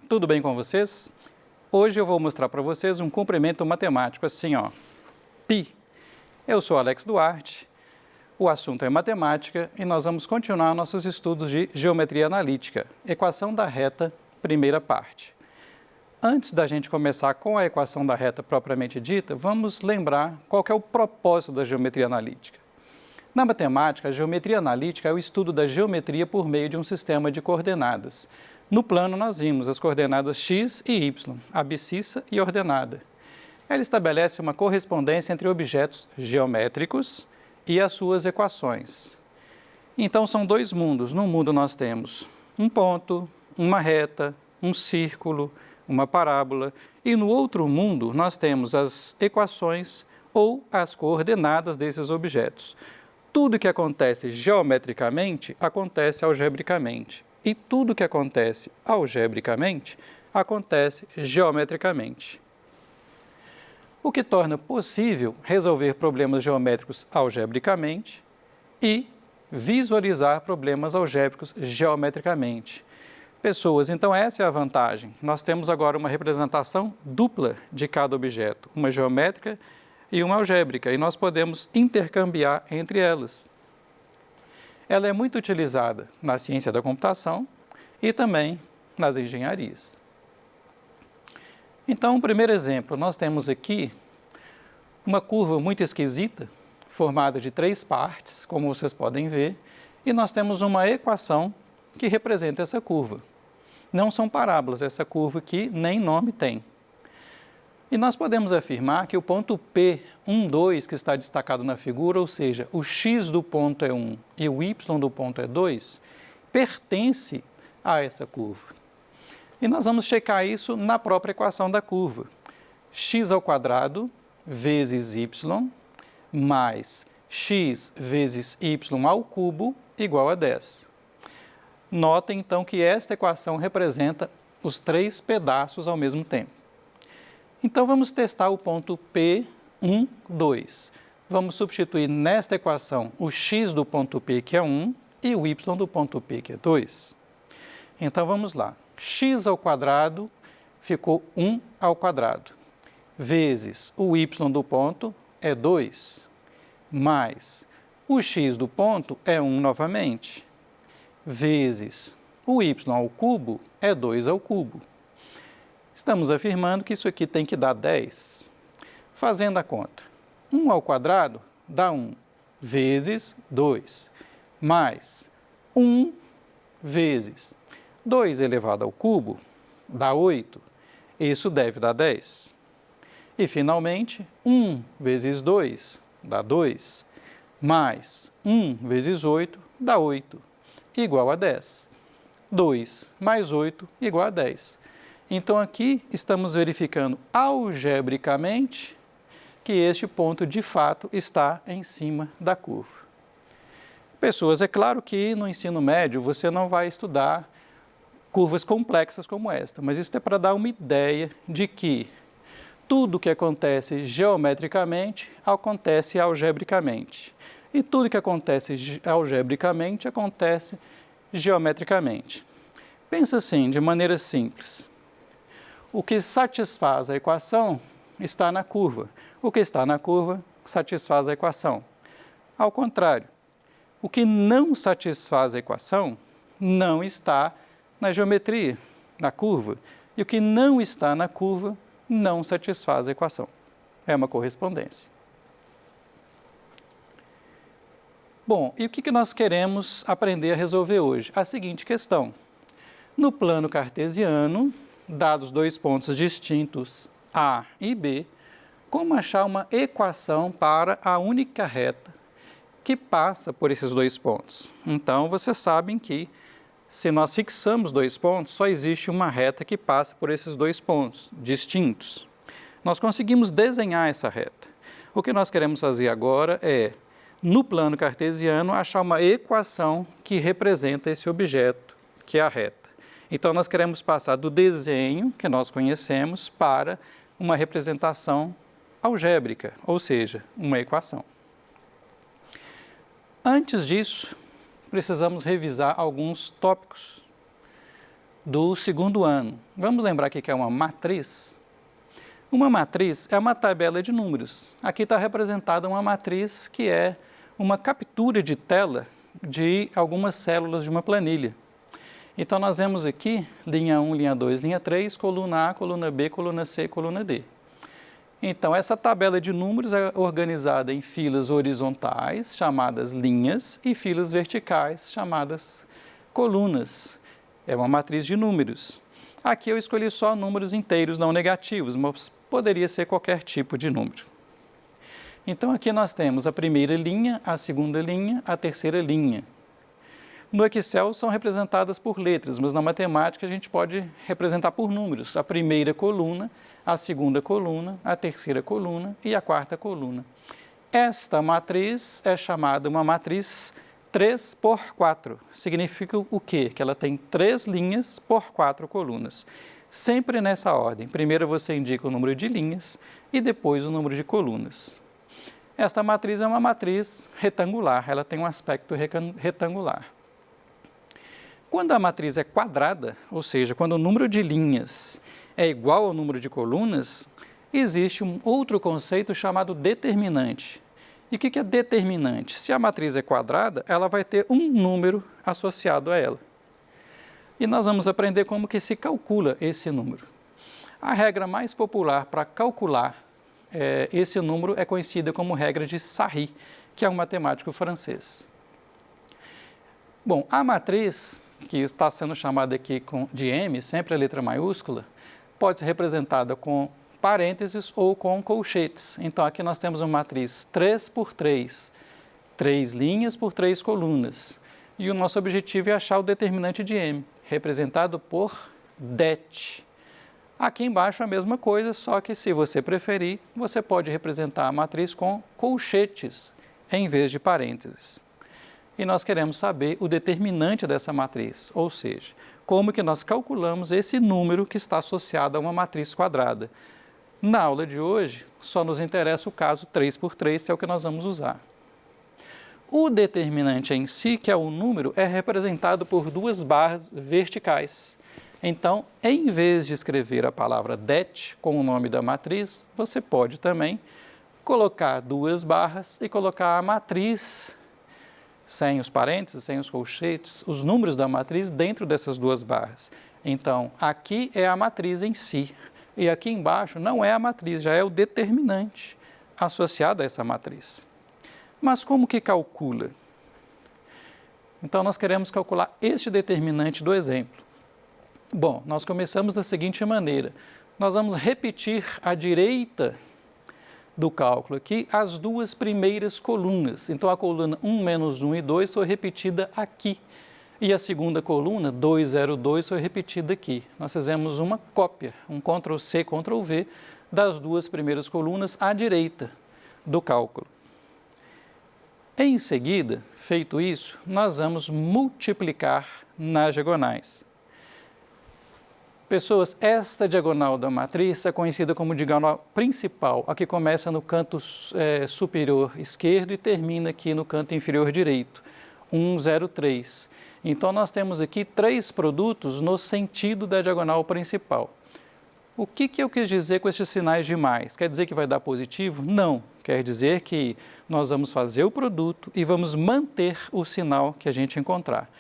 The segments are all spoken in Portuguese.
tudo bem com vocês? Hoje eu vou mostrar para vocês um comprimento matemático assim, ó, π. Eu sou Alex Duarte, o assunto é matemática e nós vamos continuar nossos estudos de geometria analítica, equação da reta, primeira parte. Antes da gente começar com a equação da reta propriamente dita, vamos lembrar qual que é o propósito da geometria analítica. Na matemática, a geometria analítica é o estudo da geometria por meio de um sistema de coordenadas. No plano, nós vimos as coordenadas x e y, abscissa e ordenada. Ela estabelece uma correspondência entre objetos geométricos e as suas equações. Então, são dois mundos. Num mundo, nós temos um ponto, uma reta, um círculo, uma parábola. E no outro mundo, nós temos as equações ou as coordenadas desses objetos. Tudo que acontece geometricamente, acontece algebricamente. E tudo que acontece algebricamente, acontece geometricamente. O que torna possível resolver problemas geométricos algebricamente e visualizar problemas algébricos geometricamente. Pessoas, então essa é a vantagem. Nós temos agora uma representação dupla de cada objeto, uma geométrica e uma algébrica, e nós podemos intercambiar entre elas. Ela é muito utilizada na ciência da computação e também nas engenharias. Então, o primeiro exemplo, nós temos aqui uma curva muito esquisita, formada de 3 partes, como vocês podem ver, e nós temos uma equação que representa essa curva. Não são parábolas, essa curva aqui nem nome tem. E nós podemos afirmar que o ponto P, 1, 2, que está destacado na figura, ou seja, o x do ponto é 1 e o y do ponto é 2, pertence a essa curva. E nós vamos checar isso na própria equação da curva. X ao quadrado vezes y mais x vezes y ao cubo igual a 10. Notem, então, que esta equação representa os 3 pedaços ao mesmo tempo. Então, vamos testar o ponto P, 1, 2. Vamos substituir nesta equação o x do ponto P, que é 1, e o y do ponto P, que é 2. Então, vamos lá. X ao quadrado ficou 1 ao quadrado, vezes o y do ponto é 2, mais o x do ponto é 1 novamente, vezes o y ao cubo é 2 ao cubo. Estamos afirmando que isso aqui tem que dar 10. Fazendo a conta, 1 ao quadrado dá 1, vezes 2, mais 1 vezes 2 elevado ao cubo dá 8. Isso deve dar 10. E, finalmente, 1 vezes 2 dá 2, mais 1 vezes 8 dá 8, igual a 10. 2 mais 8 igual a 10. Então, aqui estamos verificando algebricamente que este ponto, de fato, está em cima da curva. Pessoas, é claro que no ensino médio você não vai estudar curvas complexas como esta, mas isso é para dar uma ideia de que tudo que acontece geometricamente acontece algebricamente. E tudo que acontece algebricamente acontece geometricamente. Pensa assim, de maneira simples. O que satisfaz a equação está na curva. O que está na curva satisfaz a equação. Ao contrário, o que não satisfaz a equação não está na geometria, na curva. E o que não está na curva não satisfaz a equação. É uma correspondência. Bom, e o que nós queremos aprender a resolver hoje? A seguinte questão. No plano cartesiano, dados 2 pontos distintos, A e B, como achar uma equação para a única reta que passa por esses 2 pontos? Então, vocês sabem que se nós fixamos 2 pontos, só existe uma reta que passa por esses 2 pontos distintos. Nós conseguimos desenhar essa reta. O que nós queremos fazer agora é, no plano cartesiano, achar uma equação que representa esse objeto, que é a reta. Então, nós queremos passar do desenho que nós conhecemos para uma representação algébrica, ou seja, uma equação. Antes disso, precisamos revisar alguns tópicos do segundo ano. Vamos lembrar aqui que é uma matriz? Uma matriz é uma tabela de números. Aqui está representada uma matriz que é uma captura de tela de algumas células de uma planilha. Então, nós vemos aqui linha 1, linha 2, linha 3, coluna A, coluna B, coluna C, coluna D. Então, essa tabela de números é organizada em filas horizontais, chamadas linhas, e filas verticais, chamadas colunas. É uma matriz de números. Aqui eu escolhi só números inteiros não negativos, mas poderia ser qualquer tipo de número. Então, aqui nós temos a primeira linha, a segunda linha, a terceira linha. No Excel são representadas por letras, mas na matemática a gente pode representar por números. A primeira coluna, a segunda coluna, a terceira coluna e a quarta coluna. Esta matriz é chamada uma matriz 3 por 4. Significa o quê? Que ela tem 3 linhas por 4 colunas. Sempre nessa ordem. Primeiro você indica o número de linhas e depois o número de colunas. Esta matriz é uma matriz retangular, ela tem um aspecto retangular. Quando a matriz é quadrada, ou seja, quando o número de linhas é igual ao número de colunas, existe um outro conceito chamado determinante. E o que é determinante? Se a matriz é quadrada, ela vai ter um número associado a ela. E nós vamos aprender como que se calcula esse número. A regra mais popular para calcular esse número é conhecida como regra de Sarry, que é um matemático francês. Bom, a matriz, que está sendo chamada aqui de M, sempre a letra maiúscula, pode ser representada com parênteses ou com colchetes. Então, aqui nós temos uma matriz 3 por 3, 3 linhas por 3 colunas. E o nosso objetivo é achar o determinante de M, representado por det. Aqui embaixo a mesma coisa, só que se você preferir, você pode representar a matriz com colchetes em vez de parênteses. E nós queremos saber o determinante dessa matriz, ou seja, como que nós calculamos esse número que está associado a uma matriz quadrada. Na aula de hoje, só nos interessa o caso 3 por 3, que é o que nós vamos usar. O determinante em si, que é o número, é representado por 2 barras verticais. Então, em vez de escrever a palavra det com o nome da matriz, você pode também colocar 2 barras e colocar a matriz, sem os parênteses, sem os colchetes, os números da matriz dentro dessas 2 barras. Então, aqui é a matriz em si. E aqui embaixo não é a matriz, já é o determinante associado a essa matriz. Mas como que calcula? Então, nós queremos calcular este determinante do exemplo. Bom, nós começamos da seguinte maneira. Nós vamos repetir à direita do cálculo aqui as 2 primeiras colunas. Então, a coluna 1, menos 1 e 2 foi repetida aqui. E a segunda coluna, 2, 0, 2, foi repetida aqui. Nós fizemos uma cópia, um Ctrl+C, Ctrl+V, das 2 primeiras colunas à direita do cálculo. Em seguida, feito isso, nós vamos multiplicar nas diagonais. Pessoas, esta diagonal da matriz é conhecida como diagonal principal, a que começa no canto superior esquerdo e termina aqui no canto inferior direito, 1, 0, 3. Então, nós temos aqui 3 produtos no sentido da diagonal principal. O que eu quis dizer com estes sinais de mais? Quer dizer que vai dar positivo? Não. Quer dizer que nós vamos fazer o produto e vamos manter o sinal que a gente encontrar.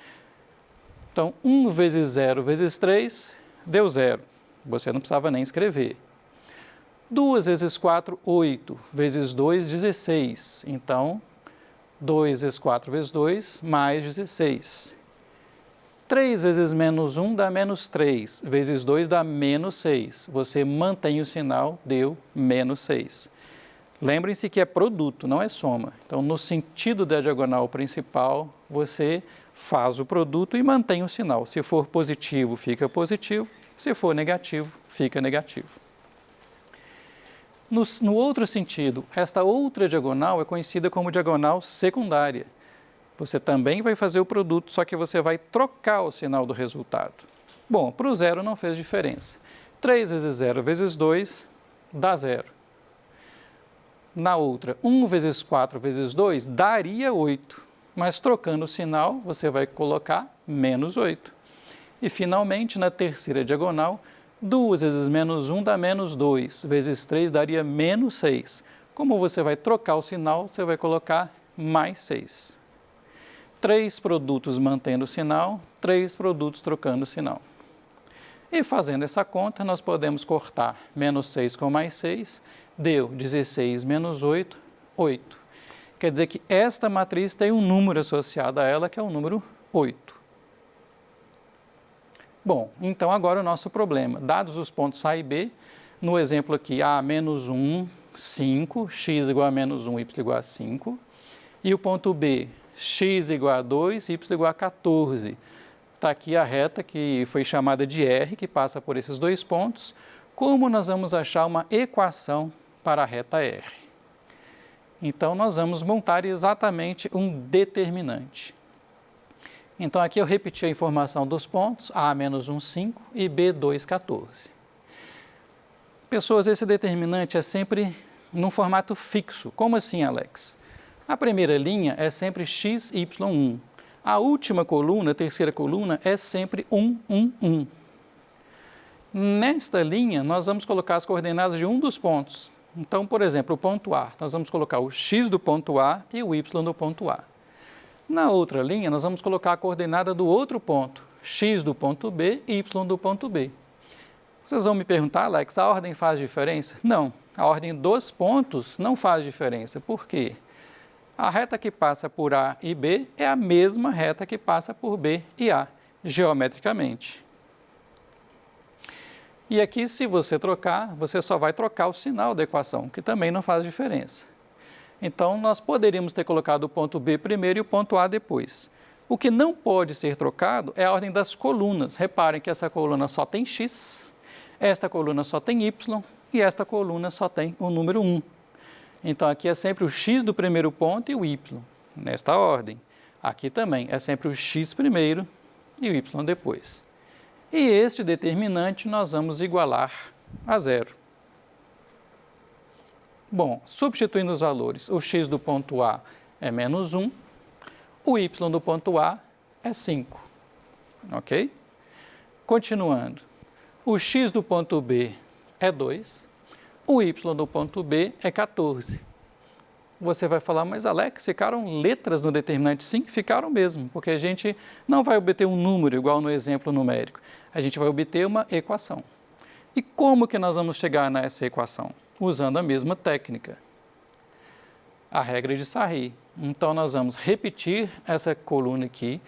Então, 1 vezes 0 vezes 3 deu 0. Você não precisava nem escrever. 2 vezes 4, 8. Vezes 2, 16. Então, 2 vezes 4 vezes 2, mais 16. 3 vezes menos 1 dá menos 3, vezes 2 dá menos 6. Você mantém o sinal, deu menos 6. Lembrem-se que é produto, não é soma. Então, no sentido da diagonal principal, você faz o produto e mantém o sinal. Se for positivo, fica positivo. Se for negativo, fica negativo. No outro sentido, esta outra diagonal é conhecida como diagonal secundária. Você também vai fazer o produto, só que você vai trocar o sinal do resultado. Bom, para o 0 não fez diferença. 3 vezes 0 vezes 2 dá 0. Na outra, 1 vezes 4 vezes 2 daria 8. Mas trocando o sinal, você vai colocar menos 8. E, finalmente, na terceira diagonal, 2 vezes menos 1 dá menos 2, vezes 3 daria menos 6. Como você vai trocar o sinal, você vai colocar mais 6. 3 produtos mantendo o sinal, 3 produtos trocando o sinal. E fazendo essa conta, nós podemos cortar menos 6 com mais 6, deu 16 menos 8, 8. Quer dizer que esta matriz tem um número associado a ela, que é o número 8. Bom, então agora o nosso problema. Dados os pontos A e B, no exemplo aqui, A menos 1, 5, x igual a menos 1, y igual a 5. E o ponto B, x igual a 2, y igual a 14. Está aqui a reta que foi chamada de R, que passa por esses dois pontos. Como nós vamos achar uma equação para a reta R? Então, nós vamos montar exatamente um determinante. Então, aqui eu repeti a informação dos pontos, A menos 1, 5 e B, 2, 14. Pessoas, esse determinante é sempre num formato fixo. Como assim, Alex? A primeira linha é sempre x, y, 1. A última coluna, a terceira coluna, é sempre 1, 1, 1. Nesta linha, nós vamos colocar as coordenadas de um dos pontos. Então, por exemplo, o ponto A, nós vamos colocar o x do ponto A e o y do ponto A. Na outra linha, nós vamos colocar a coordenada do outro ponto, x do ponto B e y do ponto B. Vocês vão me perguntar, Alex, a ordem faz diferença? Não, a ordem dos pontos não faz diferença. Por quê? A reta que passa por A e B é a mesma reta que passa por B e A, geometricamente. E aqui, se você trocar, você só vai trocar o sinal da equação, que também não faz diferença. Então, nós poderíamos ter colocado o ponto B primeiro e o ponto A depois. O que não pode ser trocado é a ordem das colunas. Reparem que essa coluna só tem x, esta coluna só tem y e esta coluna só tem o número 1. Então, aqui é sempre o x do primeiro ponto e o y, nesta ordem. Aqui também é sempre o x primeiro e o y depois. E este determinante nós vamos igualar a zero. Bom, substituindo os valores, o x do ponto A é menos 1, o y do ponto A é 5, ok? Continuando, o x do ponto B é 2, o y do ponto B é 14. Você vai falar, mas Alex, ficaram letras no determinante? Sim, ficaram mesmo, porque a gente não vai obter um número igual no exemplo numérico, a gente vai obter uma equação. E como que nós vamos chegar nessa equação? Usando a mesma técnica, a regra de Sarri. Então, nós vamos repetir essa coluna aqui,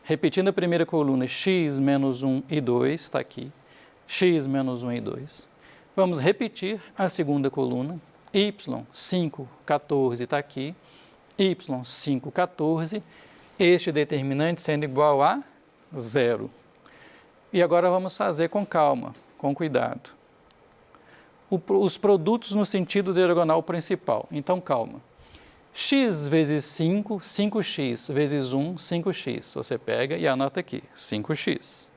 repetindo a primeira coluna, x menos 1 e 2, está aqui, x menos 1 e 2. Vamos repetir a segunda coluna, y, 5, 14 está aqui, y, 5, 14, este determinante sendo igual a 0. E agora vamos fazer com calma, com cuidado. Os produtos no sentido diagonal principal. Então, calma. X vezes 5, 5x vezes 1, 5x. Você pega e anota aqui, 5x.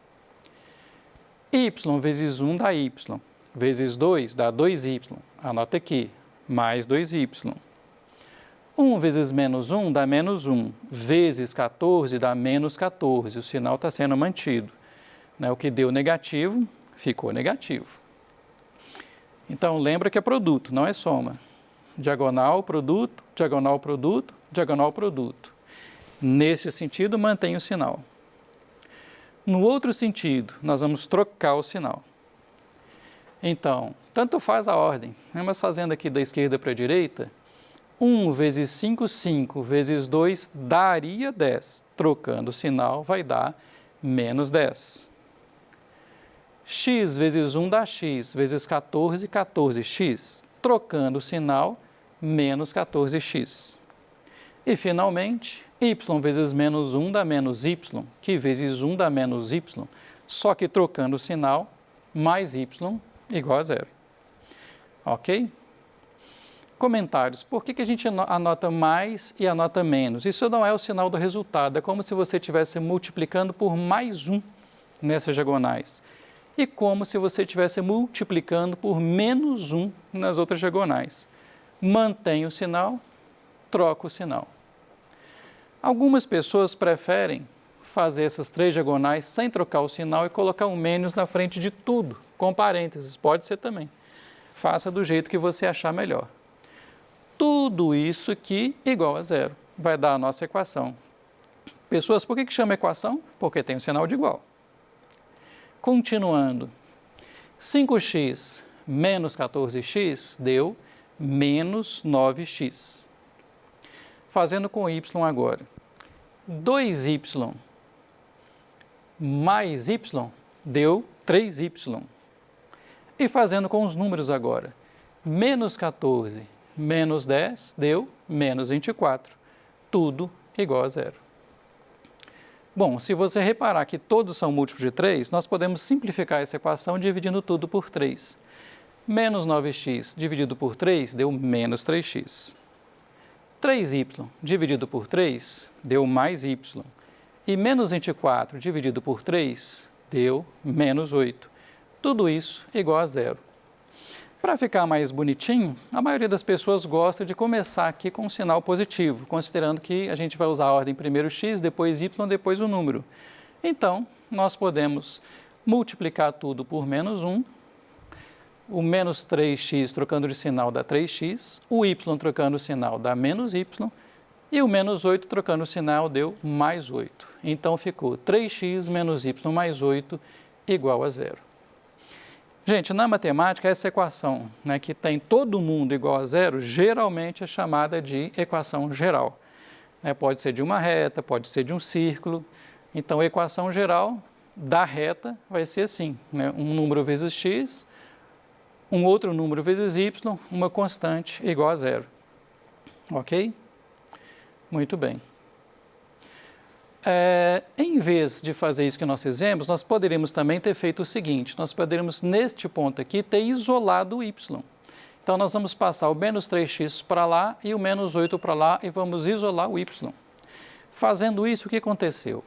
Y vezes 1 dá y, vezes 2 dá 2y. Anota aqui, mais 2y. 1 vezes menos 1 dá menos 1, vezes 14 dá menos 14. O sinal está sendo mantido. O que deu negativo, ficou negativo. Então, lembra que é produto, não é soma. Diagonal, produto, diagonal, produto, diagonal, produto. Nesse sentido, mantém o sinal. No outro sentido, nós vamos trocar o sinal. Então, tanto faz a ordem, mas fazendo aqui da esquerda para a direita, 1 vezes 5, 5, vezes 2 daria 10. Trocando o sinal, vai dar menos 10. X vezes 1 dá x, vezes 14, 14x. Trocando o sinal, menos 14x. E, finalmente, y vezes menos 1 dá menos y, que vezes 1 dá menos y, só que trocando o sinal, mais y igual a 0. Ok? Comentários. Por que a gente anota mais e anota menos? Isso não é o sinal do resultado, é como se você estivesse multiplicando por mais 1 nessas diagonais. E como se você estivesse multiplicando por menos 1 nas outras diagonais. Mantém o sinal, troca o sinal. Algumas pessoas preferem fazer essas 3 diagonais sem trocar o sinal e colocar um menos na frente de tudo, com parênteses, pode ser também. Faça do jeito que você achar melhor. Tudo isso aqui igual a zero, vai dar a nossa equação. Pessoas, por que chama equação? Porque tem um sinal de igual. Continuando, 5x menos 14x deu menos 9x. Fazendo com y agora, 2y mais y deu 3y. E fazendo com os números agora, menos 14 menos 10 deu menos 24. Tudo igual a zero. Bom, se você reparar que todos são múltiplos de 3, nós podemos simplificar essa equação dividindo tudo por 3. Menos 9x dividido por 3 deu menos 3x. 3y dividido por 3 deu mais y. E menos 24 dividido por 3 deu menos 8. Tudo isso igual a zero. Para ficar mais bonitinho, a maioria das pessoas gosta de começar aqui com um sinal positivo, considerando que a gente vai usar a ordem primeiro x, depois y, depois o número. Então, nós podemos multiplicar tudo por menos 1, o menos 3x trocando de sinal dá 3x, o y trocando o sinal dá menos y, e o menos 8 trocando o sinal deu mais 8. Então, ficou 3x menos y mais 8 igual a zero. Gente, na matemática, essa equação, né, que tem todo mundo igual a zero, geralmente é chamada de equação geral. Pode ser de uma reta, pode ser de um círculo. Então, a equação geral da reta vai ser assim, né, um número vezes x, um outro número vezes y, uma constante igual a zero. Ok? Muito bem. Em vez de fazer isso que nós fizemos, nós poderíamos também ter feito o seguinte, nós poderíamos, neste ponto aqui, ter isolado o y. Então, nós vamos passar o menos 3x para lá e o menos 8 para lá e vamos isolar o y. Fazendo isso, o que aconteceu?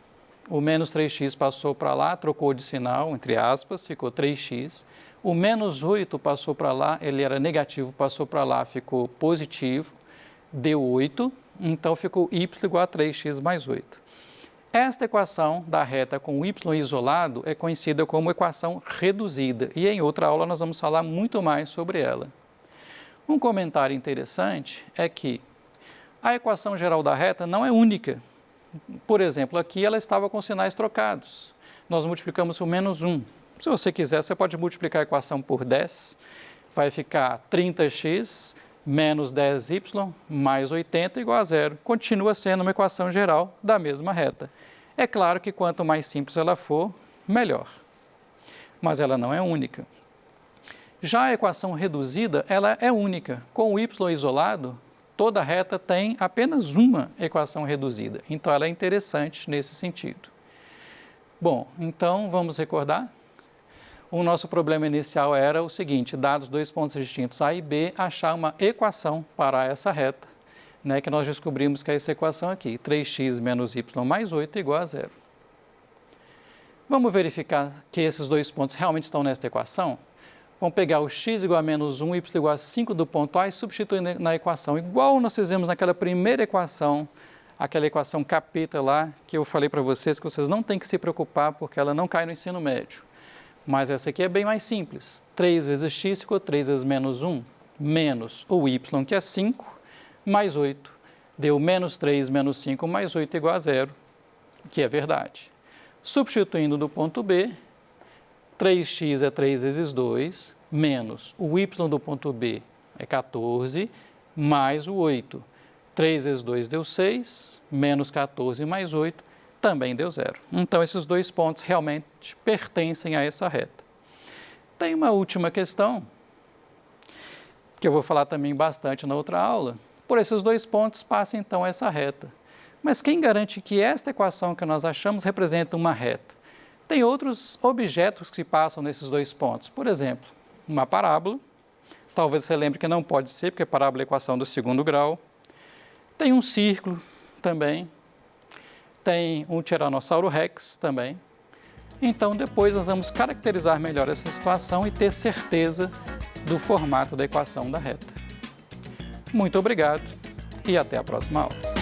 O menos 3x passou para lá, trocou de sinal, entre aspas, ficou 3x. O menos 8 passou para lá, ele era negativo, passou para lá, ficou positivo, deu 8, então ficou y igual a 3x mais 8. Esta equação da reta com o y isolado é conhecida como equação reduzida e em outra aula nós vamos falar muito mais sobre ela. Um comentário interessante é que a equação geral da reta não é única. Por exemplo, aqui ela estava com sinais trocados. Nós multiplicamos por menos 1. Se você quiser, você pode multiplicar a equação por 10. Vai ficar 30x menos 10y mais 80 igual a zero. Continua sendo uma equação geral da mesma reta. É claro que quanto mais simples ela for, melhor. Mas ela não é única. Já a equação reduzida, ela é única. Com o y isolado, toda reta tem apenas uma equação reduzida. Então, ela é interessante nesse sentido. Bom, então vamos recordar? O nosso problema inicial era o seguinte, dados dois pontos distintos A e B, achar uma equação para essa reta, né, que nós descobrimos que é essa equação aqui, 3x menos y mais 8 igual a zero. Vamos verificar que esses dois pontos realmente estão nesta equação? Vamos pegar o x igual a menos 1, y igual a 5 do ponto A e substituir na equação, igual nós fizemos naquela primeira equação, aquela equação capeta lá, que eu falei para vocês que vocês não têm que se preocupar porque ela não cai no ensino médio. Mas essa aqui é bem mais simples. 3 vezes x ficou 3 vezes menos 1, menos o y, que é 5, mais 8. Deu menos 3 menos 5 mais 8 igual a zero, que é verdade. Substituindo do ponto B, 3x é 3 vezes 2, menos o y do ponto B é 14, mais o 8. 3 vezes 2 deu 6, menos 14 mais 8, também deu zero. Então, esses dois pontos realmente pertencem a essa reta. Tem uma última questão, que eu vou falar também bastante na outra aula. Por esses dois pontos passa, então, essa reta. Mas quem garante que esta equação que nós achamos representa uma reta? Tem outros objetos que se passam nesses dois pontos. Por exemplo, uma parábola. Talvez você lembre que não pode ser, porque a parábola é a equação do segundo grau. Tem um círculo também. Tem um Tiranossauro Rex também. Então, depois nós vamos caracterizar melhor essa situação e ter certeza do formato da equação da reta. Muito obrigado e até a próxima aula.